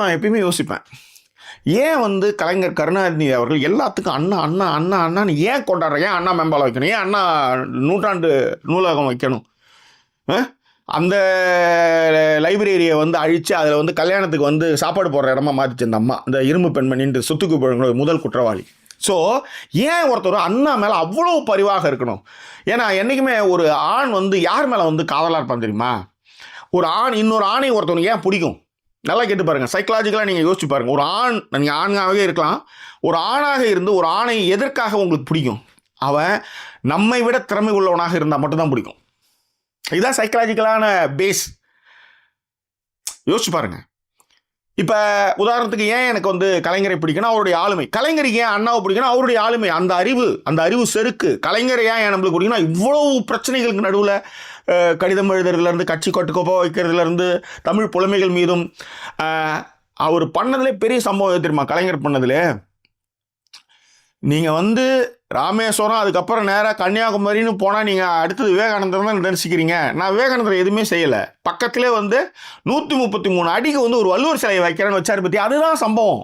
நான் எப்பயுமே யோசிப்பேன், ஏன் வந்து கலைஞர் கருணாநிதி அவர்கள் எல்லாத்துக்கும் அண்ணா அண்ணா அண்ணா அண்ணான்னு ஏன் கொண்டாடுற? ஏன் அண்ணா மேம்பாலம் வைக்கணும்? ஏன் அண்ணா நூற்றாண்டு நூலகம் வைக்கணும்? அந்த லைப்ரரியை வந்து அழித்து அதில் வந்து கல்யாணத்துக்கு வந்து சாப்பாடு போடுற இடமா மாற்றிச்சு அந்த அம்மா, இந்த இரும்பு பெண்மணின்ற சொத்துக்கு போகிற முதல் குற்றவாளி. ஸோ ஏன் ஒருத்தர் அண்ணா மேலே அவ்வளோ பரிவாக இருக்கணும்? ஏன்னா என்றைக்குமே ஒரு ஆண் வந்து யார் மேலே வந்து காதலாக இருப்பான் தெரியுமா? ஒரு ஆண் இன்னொரு ஆணை ஒருத்தவனுக்கு ஏன் பிடிக்கும்? நல்லா கேட்டு பாருங்கள், சைக்கலாஜிக்கலாக நீங்கள் யோசிச்சு பாருங்கள். ஒரு ஆண், நீங்கள் ஆணாகவே இருக்கலாம், ஒரு ஆணாக இருந்து ஒரு ஆணை எதற்காக உங்களுக்கு பிடிக்கும்? அவன் நம்மை விட திறமை உள்ளவனாக இருந்தால் மட்டும்தான் பிடிக்கும். இதுதான் சைக்கலாஜிக்கலான பேஸ். யோசிச்சு பாருங்கள். இப்போ உதாரணத்துக்கு ஏன் எனக்கு வந்து கலைஞரை பிடிக்கணும்? அவருடைய ஆளுமை. கலைஞருக்கு ஏன் அண்ணாவை பிடிக்கணும்? அவருடைய ஆளுமை, அந்த அறிவு செருக்கு. கலைஞரை ஏன் நம்மளுக்கு பிடிக்கணும்? இவ்வளவு பிரச்சனைகளுக்கு நடுவில் கடிதம் எழுதுறதுலேருந்து, கட்சி கட்டுக்கோப்பா வைக்கிறதுலேருந்து, தமிழ் புலமைகள் மீதும் அவர் பண்ணதுலே பெரிய சம்பவம் தெரியுமா? கலைஞர் பண்ணதுலே, நீங்கள் வந்து ராமேஸ்வரம் அதுக்கப்புறம் நேராக கன்னியாகுமரின்னு போனால் நீங்கள் அடுத்தது விவேகானந்தர் தான் நினச்சிக்கிறீங்க. நான் விவேகானந்தர் எதுவுமே செய்யலை. பக்கத்திலே வந்து 133 அடிக்கு வந்து ஒரு வள்ளுவர் சிலையை வைக்கிறேன்னு வச்சார் பற்றி, அதுதான் சம்பவம்.